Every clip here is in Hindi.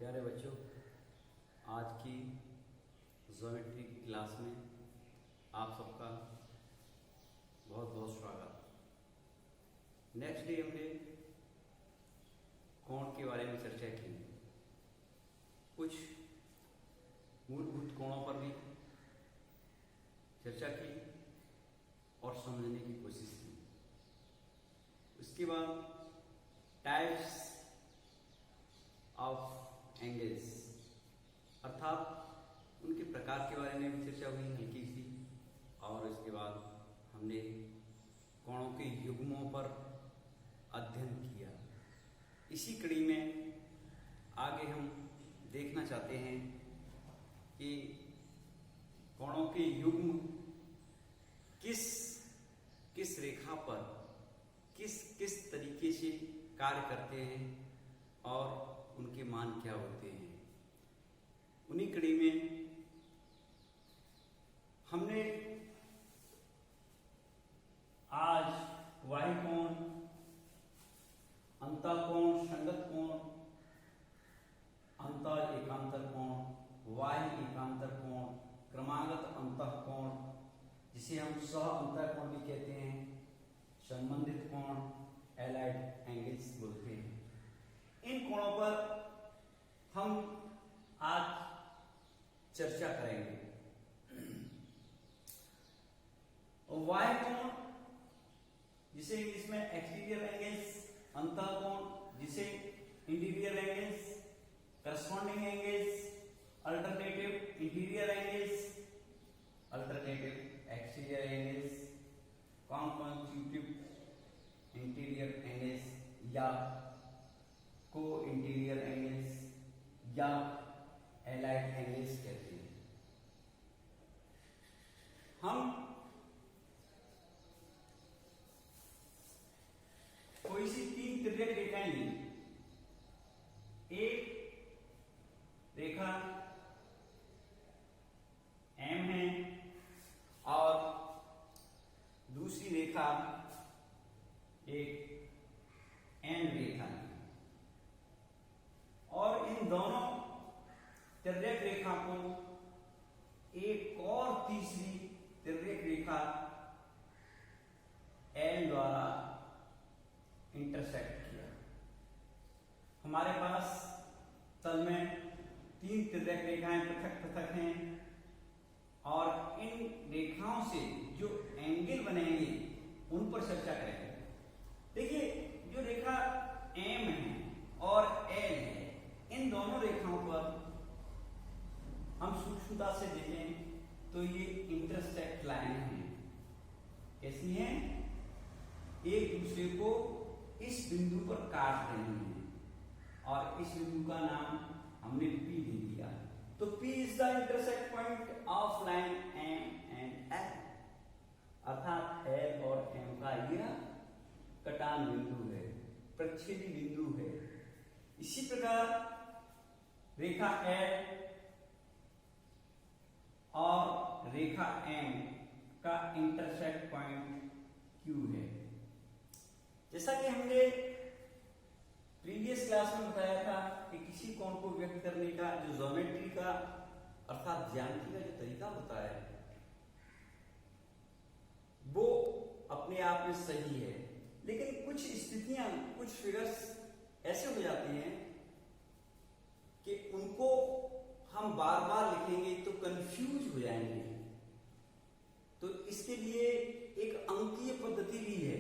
प्यारे बच्चों, आज की ज्योमेट्री की क्लास में आप सबका बहुत बहुत स्वागत। नेक्स्ट डे हमने कोण के बारे में चर्चा की, कुछ मूलभूत कोणों पर भी चर्चा की और समझने की कोशिश की। उसके बाद टाइप्स ऑफ एंगल्स अर्थात उनके प्रकार के बारे में भी चर्चा हुई हल्की सी, और इसके बाद हमने कोणों के युग्मों पर अध्ययन किया। इसी कड़ी में आगे हम देखना चाहते हैं कि कोणों के युग्म किस किस रेखा पर किस किस तरीके से कार्य करते हैं और उनके मान क्या होते हैं। उन्हीं कड़ी में हमने आज वाह्य कोण, अंतःकोण, संगत कोण, अंतर एकांतर कोण, वाह्य एकांतर कोण, क्रमागत अंतःकोण, जिसे हम सह अंतःकोण भी कहते हैं, संबंधित कोण, एलाइड एंगल्स बोलते हैं। इन कोणों पर हम आज चर्चा करेंगे। वाह्य कोण जिसे इंग्लिश में एक्सटीरियर एंगल्स, अंतःकोण जिसे interior angles, corresponding angles, alternative interior angles, alternative exterior angles, consecutive interior angles या को इंटीरियर एंगल्स या एलाइड एंगल्स कहते हैं। हम कोई सी तीन तिर्यक रेखाएं लेंगे। एक रेखा M है और दूसरी रेखा एक N रेखा है, और इन दोनों तिर्यक रेखा को एक और तीसरी तिर्यक रेखा L द्वारा इंटरसेक्ट किया। हमारे पास तल में तीन तिर्यक रेखाएं पृथक पृथक हैं और इन रेखाओं से जो एंगल बनेंगे उन पर चर्चा करेंगे। देखिए, जो रेखा M है और L है, इन दोनों रेखाओं पर हम सूक्ष्मता से देखें तो ये इंटरसेक्ट लाइन है। कैसी है? एक दूसरे को इस बिंदु पर काट रही है और इस बिंदु का नाम हमने P दे दिया। तो P is the intersect point of line M and L, अर्थात L और M का यह कटान बिंदु है, प्रच्छेदी बिंदु है। इसी प्रकार रेखा L और रेखा M का इंटरसेक्ट पॉइंट Q है। जैसा कि हमने प्रीवियस क्लास में बताया था कि किसी कोण को व्यक्त करने का जो ज्योमेट्री का अर्थात ज्यामिति का जो तरीका होता है वो अपने आप में सही है, लेकिन कुछ स्थितियां, कुछ फिगर्स ऐसे हो जाती हैं कि उनको हम बार बार लिखेंगे तो कंफ्यूज हो जाएंगे। तो इसके लिए एक अंकीय पद्धति भी है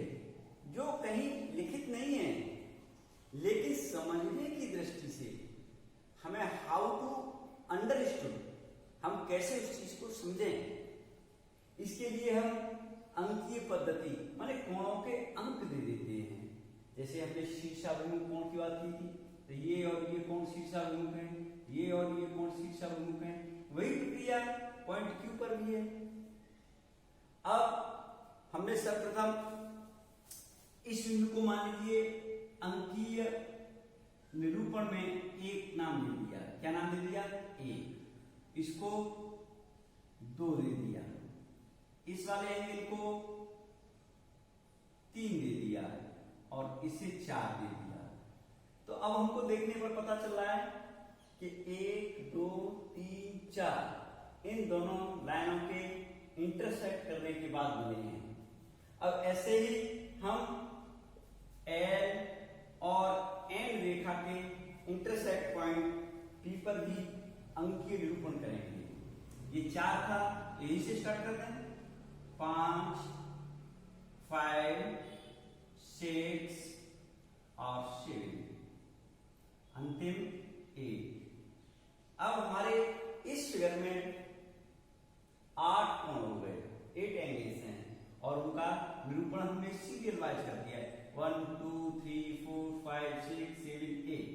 जो कहीं लिखित नहीं है, लेकिन समझने की दृष्टि से हमें हाउ टू अंडरस्टूड, हम कैसे उस चीज को समझें, इसके लिए हम अंकीय पद्धति माने कोणों के अंक दे देते हैं। जैसे हमने शीर्षाभिमुख कोण की बात की थी, तो ये और ये कोण शीर्षाभिमुख है, ये और ये कोण शीर्षाभिमुख है। वही प्रक्रिया पॉइंट Q पर भी है। अब हमने सर्वप्रथम इस बिंदु को मान लीजिए अंकीय निरूपण में एक नाम दे दिया। क्या नाम दे दिया? एक। इसको 2 दे दिया, इस वाले एंगल को 3 दे दिया और इसे 4 दे दिया। तो अब हमको देखने पर पता चल रहा है कि 1 2 3 4 इन दोनों लाइनों के इंटरसेक्ट करने के बाद बने हैं। अब ऐसे ही हम एल और एन रेखा के इंटरसेक्ट पॉइंट पी पर भी अंकीय निरूपण करेंगे। ये 4 था, यही से स्टार्ट करते हैं। 5 5 6 और 7, अंतिम 8। अब हमारे इस फिगर में 8 कोण हो गए, 8 एंगल्स हैं और उनका निरूपण हमने सीरियल वाइज कर दिया है। 1 2 3 4 5 6 7 8।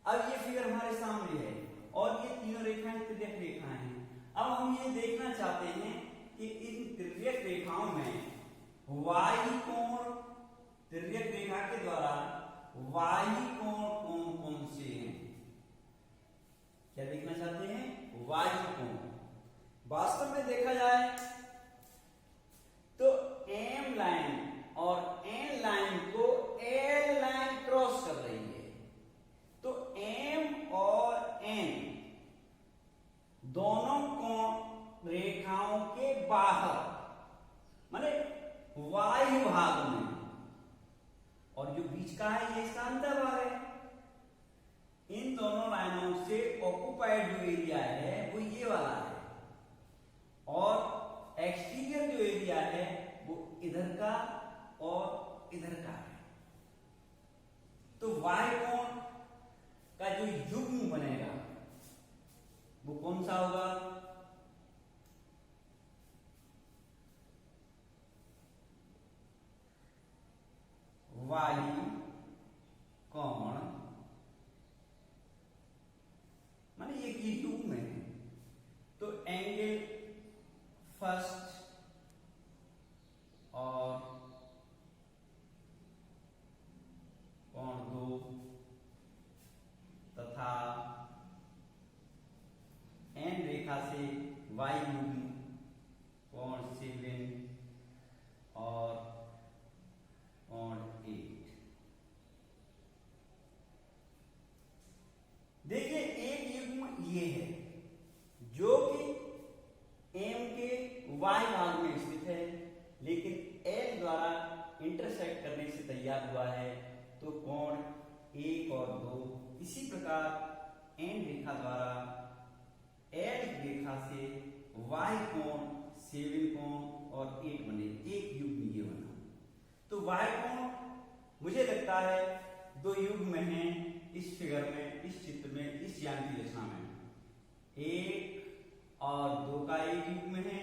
अब ये फिगर हमारे सामने है और ये तीनों रेखाएं तिर्यक रेखाएं हैं। अब हम ये देखना चाहते हैं कि इन तिर्यक रेखाओं में वाई कोण, तिर्यक रेखा के द्वारा वाई कोण कौन कौन से हैं। क्या देखना चाहते हैं? वाई कोण। वास्तव में देखा जाए तो एम लाइन और एन लाइन को एल लाइन क्रॉस कर रही है। तो एम और एन दोनों कोण रेखाओं के बाहर, माने वायु भाग में, और जो बीच का है ये इसका अंतर्भाग है। इन दोनों लाइनों से ऑक्युपाइड जो एरिया है वो ये वाला है और एक्सटीरियर जो एरिया है वो इधर का और इधर का है। तो वाई कोण का जो युग्म बनेगा वो कौन सा होगा? वाई कोण, माने ये की युग्म है। तो एंगल फर्स्ट और कोण 2 तथा एन रेखा से वाई युग्म कोण 7 और कोण 8। देखिए एक युग्म ये है जो कि एम के वाई भाग में स्थित है, लेकिन एल द्वारा इंटरसेक्ट करने से तैयार हुआ है। तो कोण 1 और 2 इसी प्रकार एन रेखा द्वारा एल रेखा से वाई कोण 7 कोण और 8 बने, एक युग्म ये बना। तो वाई कोण मुझे लगता है 2 युग्म हैं इस फिगर में, इस चित्र में, इस ज्ञान की रचना में। 1 और 2 का एक युग्म है,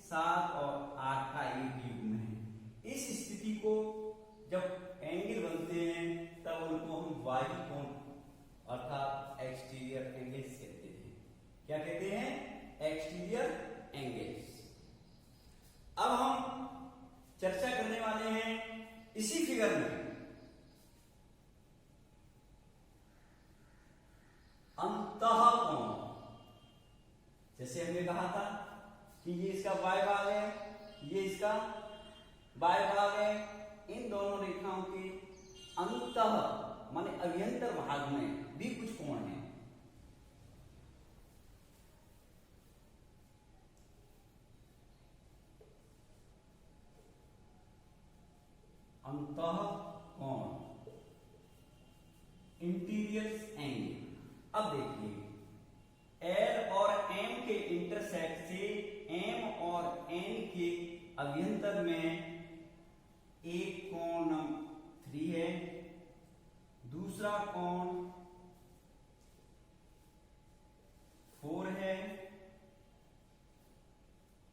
7 और 8 का एक युग्म है। इस स्थिति को जब एंगल बनते हैं तब उनको हम वाई कोण अर्थात एक्सटीरियर एंगल्स कहते हैं। क्या कहते हैं? Exterior angles. अब हम चर्चा करने वाले हैं इसी फिगर में अंतः कोण। जैसे हमने कहा था कि ये इसका वाई भाग है, ये इसका वाई भाग है। इन दोनों रेखाओं के अंतः माने अभ्यंतर भाग में भी कुछ कोण है। अंतः कोण, इंटीरियर एंगल। अब देखिए एल और एम के इंटरसेक्ट से एम और एन के अभ्यंतर में एक कोण 3 है, दूसरा कोण 4 है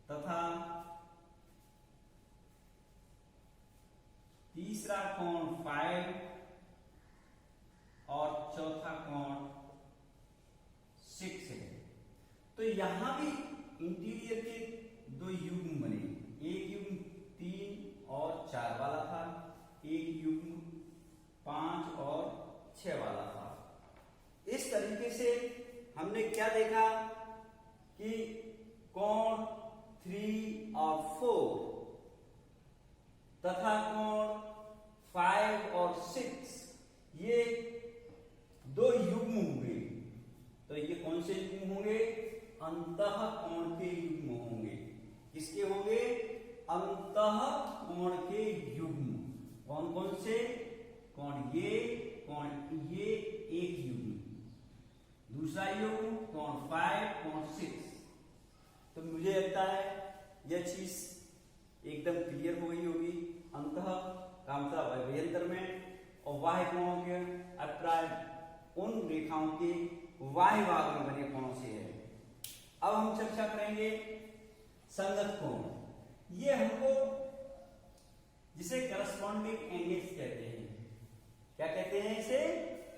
तथा तीसरा कोण 5 और चौथा कोण 6 है। तो यहां भी इंटीरियर के 2 युग्म बने। एक युग्म 3 और 4 वाला था, एक युग्म 5 और 6 वाला था। इस तरीके से हमने क्या देखा कि कोण 3 और 4 तथा कोण 5 और 6 ये 2 युग्म हुए तो ये कौन से युग्म होंगे? अंतः कोण के युग्म होंगे। किसके होंगे? अंतः कोण के युग्म। कौन कौन से? कोण ये एक युग्म, दूसरा युग्म कोण 5, कोण 6। तो मुझे लगता है यह चीज एकदम क्लियर हो गई होगी। अंतः का मतलब अभ्यंतर में, और बाह्य कोणों के अभिप्राय उन रेखाओं के बाह्य भाग में बने कोणों से है। अब हम चर्चा करेंगे संगत कोण। ये हमको जिसे करस्पॉन्डिंग एंगल्स कहते हैं। क्या कहते हैं इसे?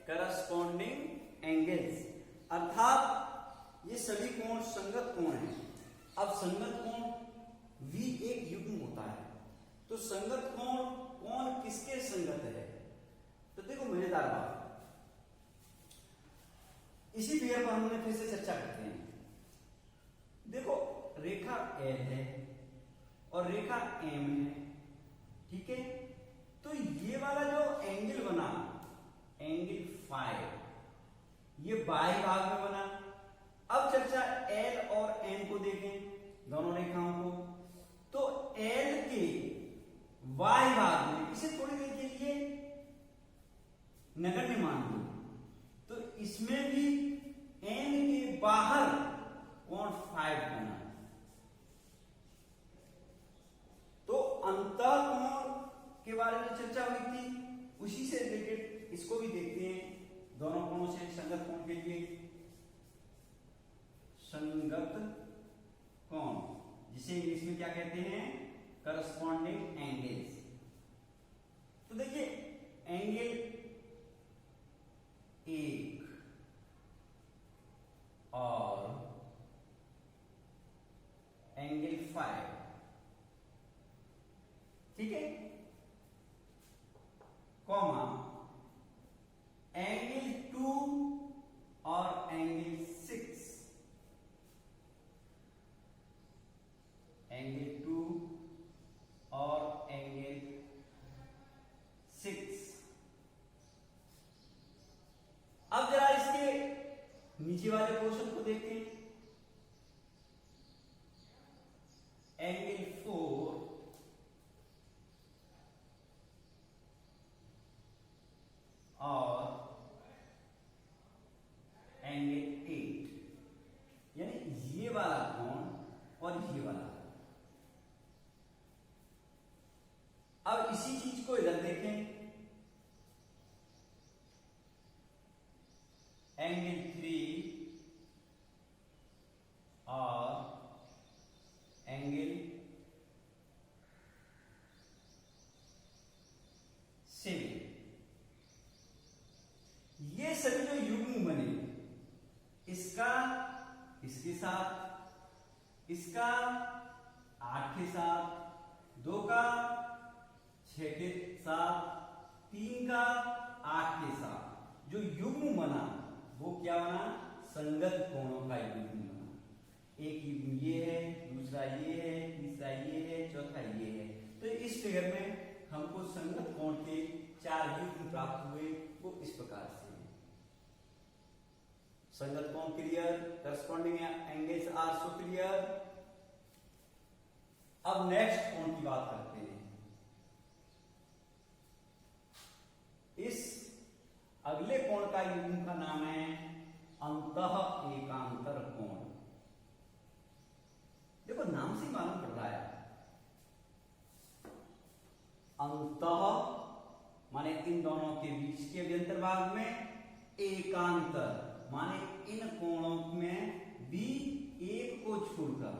करस्पॉन्डिंग एंगल्स, अर्थात ये सभी कोण संगत कोण हैं। अब संगत कोण भी एक युग्म होता है, तो संगत कोण किसके संगत है? तो देखो मजेदार बात, इसी पेयर पर हमने फिर से चर्चा करते हैं। देखो रेखा L है और रेखा M है, ठीक है। तो ये वाला जो एंगल बना, एंगल 5, ये बाह्य भाग में बना। अब चर्चा L और M को देखें, दोनों रेखाओं को। तो L के बाह्य भाग में, इसे थोड़ी देर के लिए नगण्य मान लो, तो इसमें भी N के बाहर कोण 5 बना। तो अंतः कोण के बारे में चर्चा हुई थी, उसी से रिलेटेड इसको भी देखते हैं। दोनों कोणों से संगत कोण के लिए संगत कोण, जिसे इंग्लिश में क्या कहते हैं? Corresponding angles. तो देखिए एंगल 1 और एंगल 5, ठीक है, कॉमा एंगल 2 और एंगल 6, एंगल 2 और एंगल 6। अब जरा इसके नीचे वाले पोर्शन को देखें। एंगल 4 और एंगल 8, यानी ये वाला कोण और ये वाला। अब इसी चीज को इधर देखें, एंगल 3 और एंगल 7। ये सभी जो युग्म बने, इसका इसके साथ, इसका 8 के साथ, 2 का 6 के साथ, 3 का 8 के साथ जो युग्म बना, वो क्या बना? संगत कोणों का युग्म बना। एक युग्म ये है, दूसरा ये है, तीसरा ये है, चौथा ये है। तो इस फिगर में हमको संगत कोण के 4 युग्म प्राप्त हुए, वो इस प्रकार से। संगत कोण clear, corresponding angles are so clear. अब नेक्स्ट कोण की बात करते हैं। इस अगले कोण का युग्म का नाम है अंतः एकांतर कोण। देखो नाम से मालूम पड़ रहा है, अंतः माने इन दोनों के बीच के अभ्यंतर भाग में, एकांतर माने इन कोणों में भी एक को छोड़कर।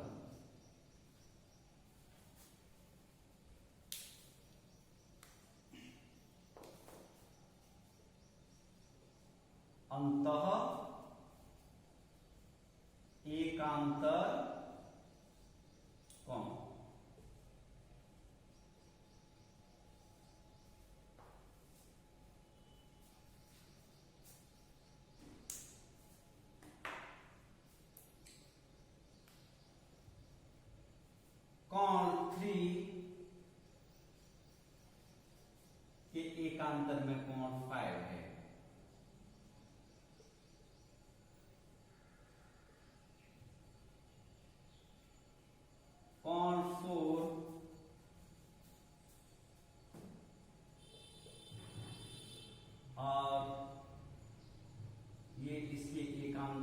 अंतः एकांतर कोण। कोण 3 के एकांतर में कोण 5 है।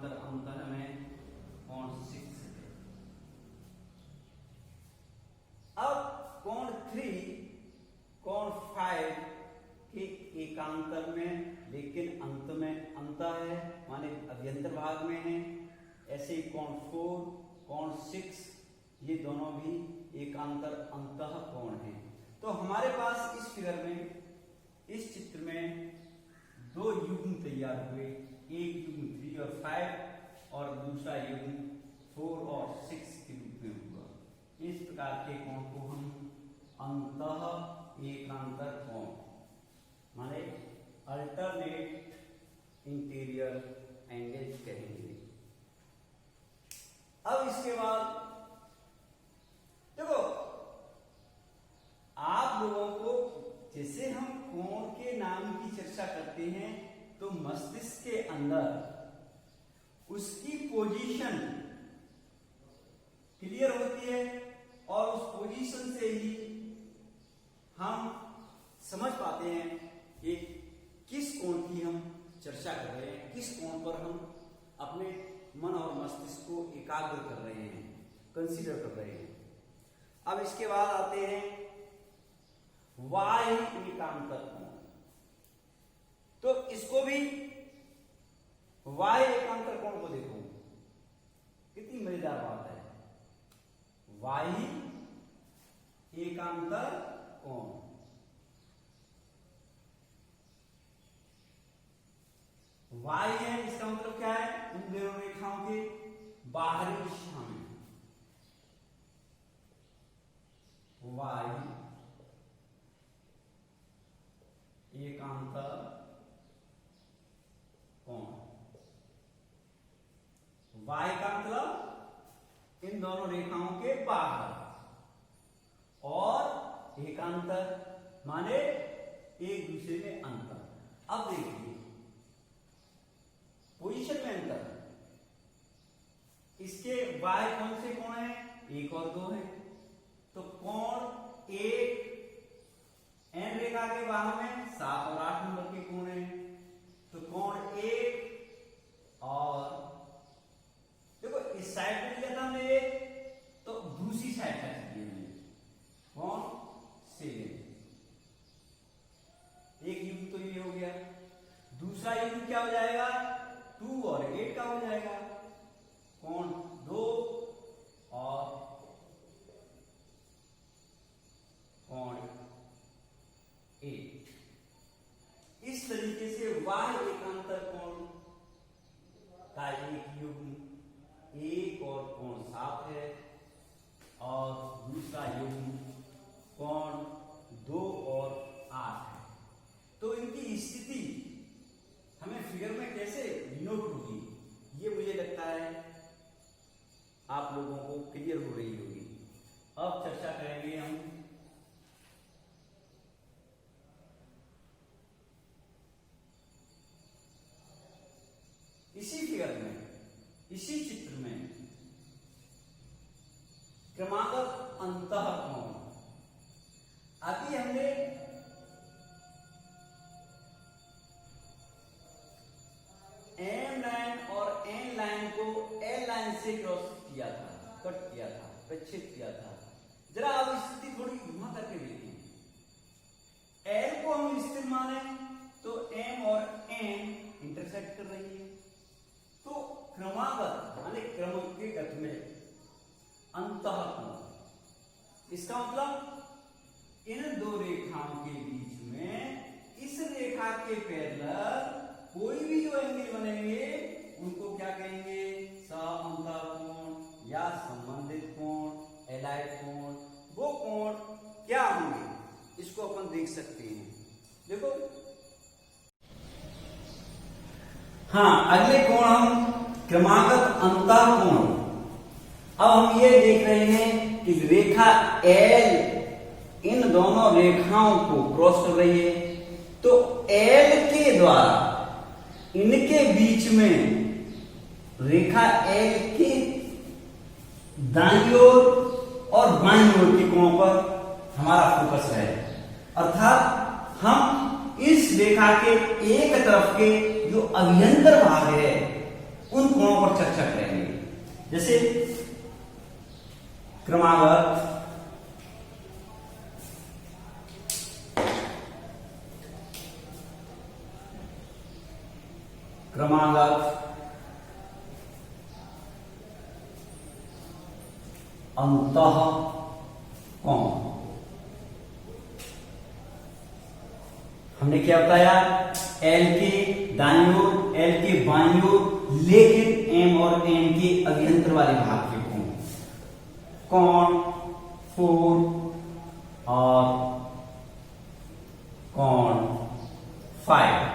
एकांतर अंतर में कोण 6 है। अब कोण 3 कोण 5 के एकांतर में लेकिन अंत में अंतर है, माने अभ्यंतर भाग में है। ऐसे कोण 4 कोण 6 ये दोनों भी एकांतर अंतः कोण है। तो हमारे पास इस फिगर में, इस चित्र में दो युग्म तैयार हुए, एक युग्म 3 और 5 और दूसरा युग्म 4 और 6 के रूप में हुआ। इस प्रकार के कोण को हम अंतः एकांतर कोण माने अल्टरनेट इंटीरियर एंगल्स कहेंगे। अब इसके बाद देखो, आप लोगों को जैसे हम कोण के नाम की चर्चा करते हैं तो मस्तिष्क के अंदर उसकी पोजीशन क्लियर होती है और उस पोजीशन से ही हम समझ पाते हैं कि किस कोण की हम चर्चा कर रहे हैं, किस कोण पर हम अपने मन और मस्तिष्क को एकाग्र कर रहे हैं, कंसीडर कर रहे हैं। अब इसके बाद आते हैं वाह्य एकांतर कोण। तो इसको भी वाह्य एकांतर कोण को देखो, कितनी मजेदार बात है। वाह्य एकांतर कोण, वाह्य है इसका मतलब क्या है, उन दोनों रेखाओं के बाहरी दिशा में वाह्य एकांतर कोण। वाह्य का मतलब इन दोनों रेखाओं के बाहर, और एकांतर माने एक दूसरे में अंतर। अब देखिए पोजीशन में अंतर, इसके वाह्य कौन से कोण है, 1 और 2 है। तो कोण 1 एन रेखा के बाहर में 7 और 8 नंबर के कोण है। तो कोण 1 और देखो इस साइड में लिया था हमने 1, तो दूसरी साइड का हमने कोण 7। एक युग्म तो ये हो गया, दूसरा युग्म क्या हो जाएगा, 2 और 8 का हो जाएगा, कोण 2 और कोण 8। इस तरीके से वाह्य एकांतर कोण का एक युग्म 1 और कोण 7 है और दूसरा युग्म कोण 2 और 8 है। तो इनकी स्थिति हमें फिगर में कैसे डिनोट होगी, ये मुझे लगता है आप लोगों को क्लियर हो रही होगी। अब चर्चा करेंगे हम इसी फिगर में, इसी चित्र में क्रमागत अंतः कोण। अभी हमने एम लाइन और एन लाइन को एल लाइन से क्रॉस किया था, कट किया था, प्रक्षेप किया था। जरा अब स्थिति थोड़ी घुमा करके देखें। एल को हम स्थिर माने तो एम और एन इंटरसेक्ट कर रही है। तो क्रमागत माने क्रम के गत में अंतः कोण, इसका मतलब इन दो रेखाओं के बीच में इस रेखा के पैरेलल कोई भी जो एंगल बनेंगे उनको क्या कहेंगे, समअंतः कोण या संबंधित कोण, एलाइड कोण। वो कोण क्या होंगे इसको अपन देख सकते हैं। देखो हाँ, अगले कोण हम क्रमागत अंतः कोण। अब हम ये देख रहे हैं कि रेखा एल इन दोनों रेखाओं को क्रॉस कर रही है। तो एल के द्वारा इनके बीच में रेखा एल के दाईं ओर और बाईं ओर के कोणों पर हमारा फोकस है। अर्थात हम इस रेखा के एक तरफ के जो अभ्यंतर भाग है उन कोणों पर चर्चा करेंगे। जैसे क्रमागत, अंतः कोण। हमने क्या बताया, एल के दाईं ओर, एल के बाईं ओर, लेकिन एम और एन के अभियंतर वाले भाग के कोण, कोण 4 और कोण 5।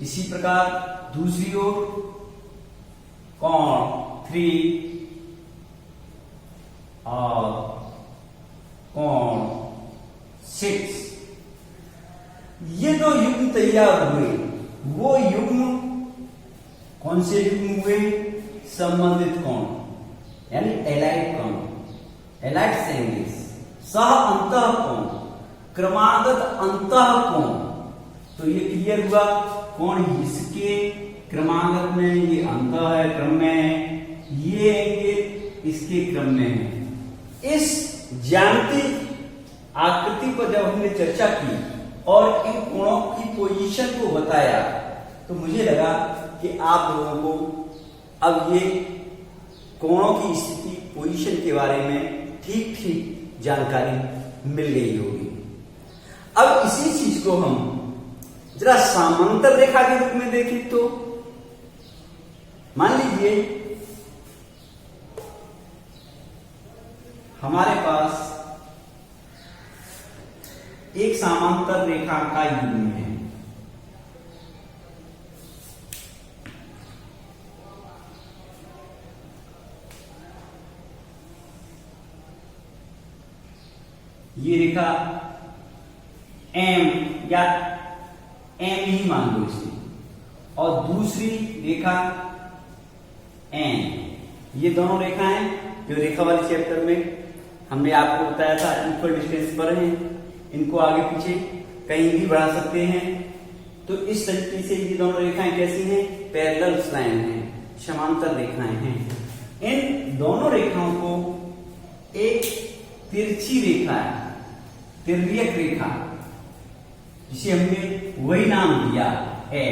इसी प्रकार दूसरी ओर कोण 3 और कोण 6। ये दो युग्म तैयार हुए, वो युग्म कौन से युग्म हुए, संबंधित कोण यानी एलाइड कोण, एलाइड एंगल्स, सह अंतः कोण, क्रमागत अंतः कोण। तो ये क्लियर हुआ, कोण इसके क्रमागत में, ये अंतः है, क्रम में है, ये एंगल इसके क्रम में है। इस ज्यामितीय आकृति पर जब हमने चर्चा की और इन कोणों की पोजीशन को बताया, तो मुझे लगा कि आप लोगों को अब ये कोणों की स्थिति, पोजीशन के बारे में ठीक ठीक जानकारी मिल गई होगी। अब इसी चीज को हम जरा समांतर रेखा के रूप में देखें तो मान लीजिए हमारे पास एक समांतर रेखा का युग्म है। ये रेखा एम या एम ही मान लो इसे, और दूसरी रेखा एन। ये दोनों रेखाएं जो रेखा वाले चैप्टर में हमने आपको बताया था इक्वल डिस्टेंस पर हैं, इनको आगे पीछे कहीं भी बढ़ा सकते हैं। तो इस तरीके से ये दोनों रेखाएं कैसी हैं, पैरेलल लाइन हैं, समांतर रेखाएं हैं। इन दोनों रेखाओं को एक तिरछी रेखा है, तिर्यक रेखा, जिसे हमने वही नाम दिया है,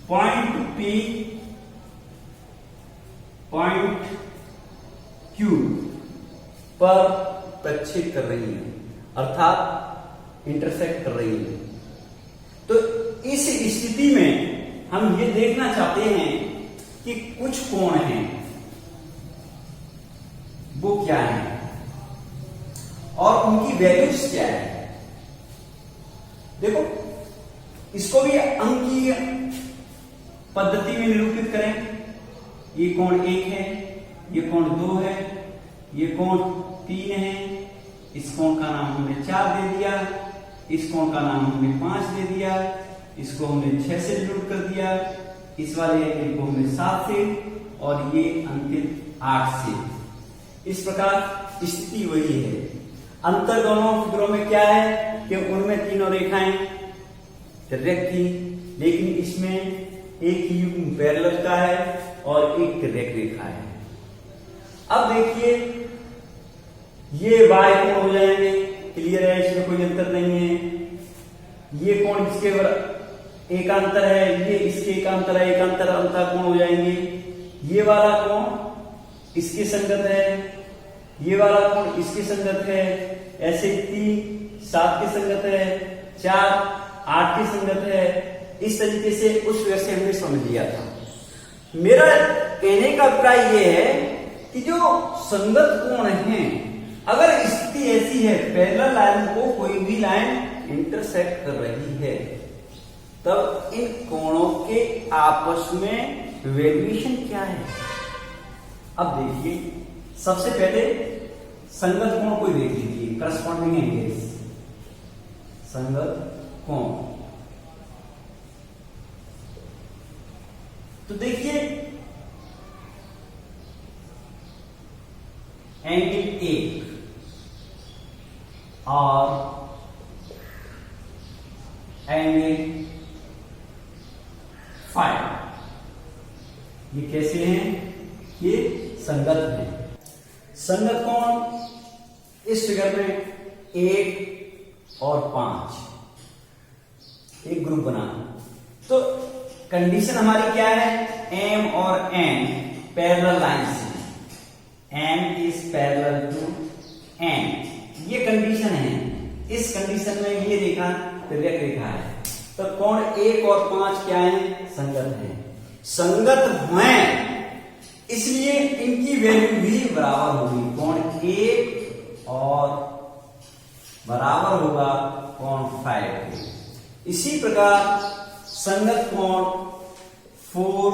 पॉइंट P पॉइंट Q पर प्रक्षेप कर रही है, अर्थात इंटरसेक्ट कर रही है। तो इस स्थिति में हम ये देखना चाहते हैं कि कुछ कोण हैं, वो क्या है और उनकी वैल्यूज क्या है। देखो, इसको भी अंकीय पद्धति में निरूपित करें। ये कोण 1 है, ये कोण 2 है, ये कोण 3 है, इस कोण का नाम हमने 4 दे दिया, इस कोण का नाम हमने 5 दे दिया, इसको हमने 6 से डिनोट कर दिया, इस वाले एंगल को हमने 7 से, और ये अंतिम 8 से। इस प्रकार स्थिति वही है। अंतर दोनों फिगरों में क्या है कि उनमें तीनों रेखाएं तिर्यक थी, लेकिन इसमें एक ही युग्म पैरेलल का है और एक तिर्यक रेखा है। अब देखिए, ये बाय कोण हो जाएंगे, क्लियर है, इसमें कोई अंतर नहीं है। ये कोण इसके एकांतर है, ये इसके एकांतर है, एकांतर अंतर कोण हो जाएंगे। ये वाला कोण इसके संगत है, ये वाला कोण इसके संगत है, ऐसे 3 7 के संगत है, 4 8 के संगत है। इस तरीके से उस वजह से हमने समझ लिया था। मेरा कहने का अभिप्राय यह है कि जो संगत कोण हैं, अगर स्थिति ऐसी है पैरेलल लाइन को कोई भी लाइन इंटरसेक्ट कर रही है, तब इन कोणों के आपस में वेरिएशन क्या है। अब देखिए, सबसे पहले संगत कोण को देख लीजिए, करस्पॉन्डिंग एंगल्स, संगत कोण। तो देखिए, एंगल 1 और एंगल फाइव। ये कैसे हैं? ये संगत हैं। संगत कोण इस फिगर में 1 और 5 एक ग्रुप बना। तो कंडीशन हमारी क्या है? M और N पैरेलल लाइंस हैं। M is parallel to N, ये कंडीशन है। इस कंडीशन में ये रेखा तिर्यक रेखा है। तो कोण 1 और 5 क्या है? संगत है। संगत हैं इसलिए इनकी वैल्यू भी बराबर होगी। कोण 1 और बराबर होगा कोण 5 के। इसी प्रकार संगत कोण 4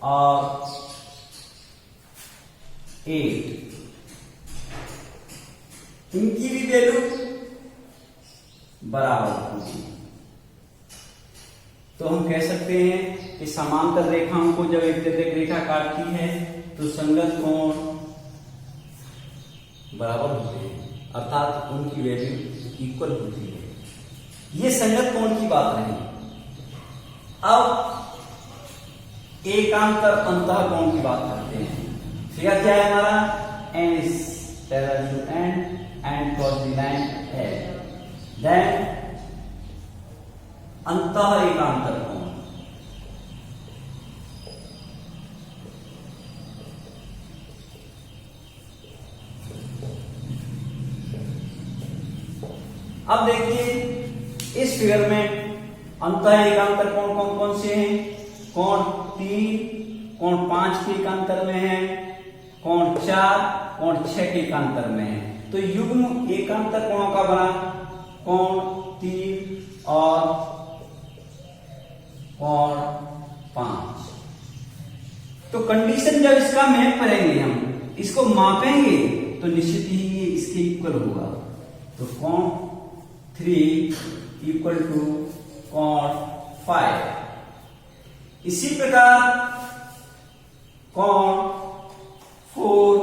और 8 इनकी भी वैल्यू बराबर होगी। तो हम कह सकते हैं कि समांतर रेखाओं को जब एक तिर्यक रेखा काटती है तो संगत कोण बराबर होते हैं, अर्थात उनकी वैल्यू इक्वल होती है। ये संगत कोण की बात रही। अब एकांतर अंतः कोण की बात करते हैं। फिगर क्या है हमारा? N is parallel to N and cross the line L. Then अंतः एकांतर कोण। अब देखिए इस फिगर में अंतः एकांतर कोण कौन कौन से हैं? कोण 3, कोण 5 के एकांतर में है, कोण 4, कोण 6 के एकांतर में है। तो युग्म एकांतर कोणों का बना कोण 3 और कोण 5। तो कंडीशन जब इसका मैप करेंगे, हम इसको मापेंगे तो निश्चित ही ये इसके इक्वल होगा। तो कोण 3 इक्वल टू कोण 5। इसी प्रकार कोण 4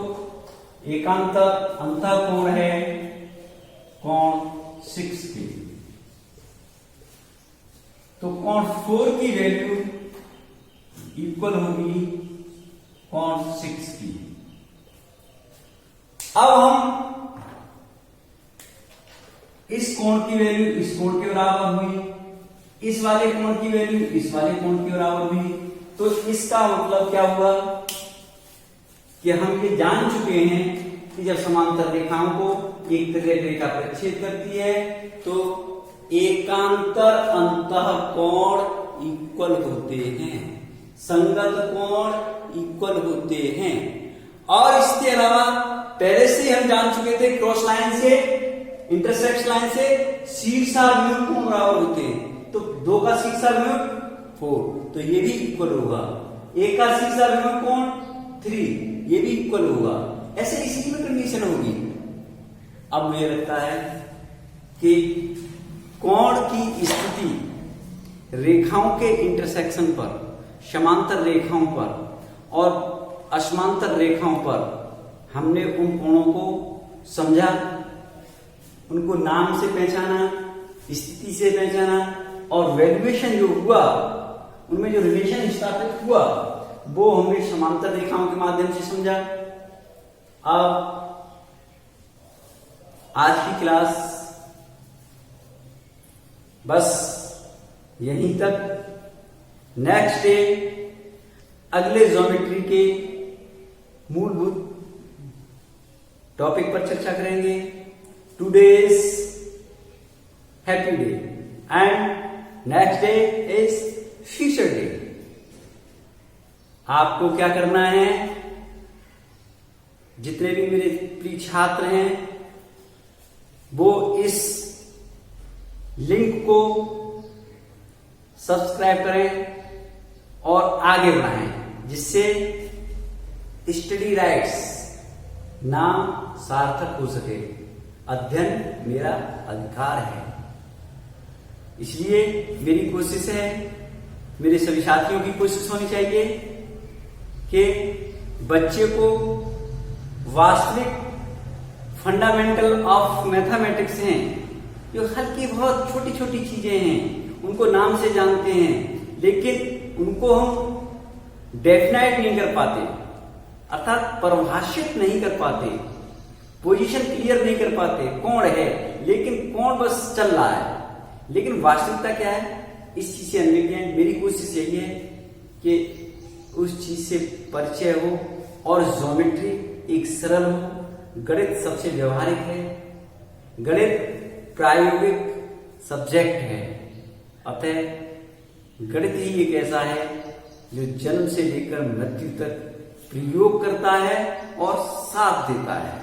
एकांतर अंतः कोण है कोण 6 की। तो कोण 4 की वैल्यू इक्वल होगी कोण 6 की। अब हम इस कोण की वैल्यू इस कोण के बराबर हुई, इस वाले कोण की वैल्यू इस वाले कोण के बराबर हुई। तो इसका मतलब क्या हुआ कि हम ये जान चुके हैं कि जब समांतर रेखाओं को एक तिर्यक रेखा प्रक्षेप करती है तो एकांतर अंतः कोण इक्वल होते हैं, संगत कोण इक्वल होते हैं। और इसके अलावा पहले से हम जान चुके थे क्रॉस लाइन से, इंटरसेक्ट लाइन से शीर्षाभिमुख कोण बराबर होते हैं। तो 2 का शीर्षाभिमुख 4, तो ये भी इक्वल होगा। 1 का शीर्षाभिमुख कोण 3, ये भी इक्वल होगा। ऐसे इसी में कंडीशन होगी। अब मुझे लगता है कि कोण की स्थिति रेखाओं के इंटरसेक्शन पर, समांतर रेखाओं पर और असमांतर रेखाओं पर हमने उन कोणों को समझा, उनको नाम से पहचाना, स्थिति से पहचाना और वैल्यूएशन जो हुआ, उनमें जो रिलेशन स्थापित हुआ वो हमने समांतर रेखाओं के माध्यम से समझा। अब आज की क्लास बस यहीं तक। नेक्स्ट डे अगले ज्योमेट्री के मूलभूत टॉपिक पर चर्चा करेंगे। Today's happy day and next day is future day. आपको क्या करना है, जितने भी मेरे प्रिय छात्र हैं वो इस लिंक को सब्सक्राइब करें और आगे बढ़ाएं, जिससे स्टडी राइट्स नाम सार्थक हो सके। अध्ययन मेरा अधिकार है, इसलिए मेरी कोशिश है, मेरे सभी साथियों की कोशिश होनी चाहिए कि बच्चे को वास्तविक फंडामेंटल ऑफ मैथमेटिक्स हैं जो हल्की बहुत छोटी छोटी चीजें हैं उनको नाम से जानते हैं, लेकिन उनको हम डेफिनाइट नहीं कर पाते, अर्थात परिभाषित नहीं कर पाते, पोजीशन क्लियर नहीं कर पाते। कौन है, लेकिन कौन बस चल रहा है, लेकिन वास्तविकता क्या है इस चीज से अनभिज्ञ है। मेरी कोशिश यही है कि उस चीज से परिचय हो और ज्योमेट्री एक सरल हो। गणित सबसे व्यवहारिक है, गणित प्रायोगिक सब्जेक्ट है, अतः गणित ही एक ऐसा है जो जन्म से लेकर मृत्यु तक प्रयोग करता है और साथ देता है।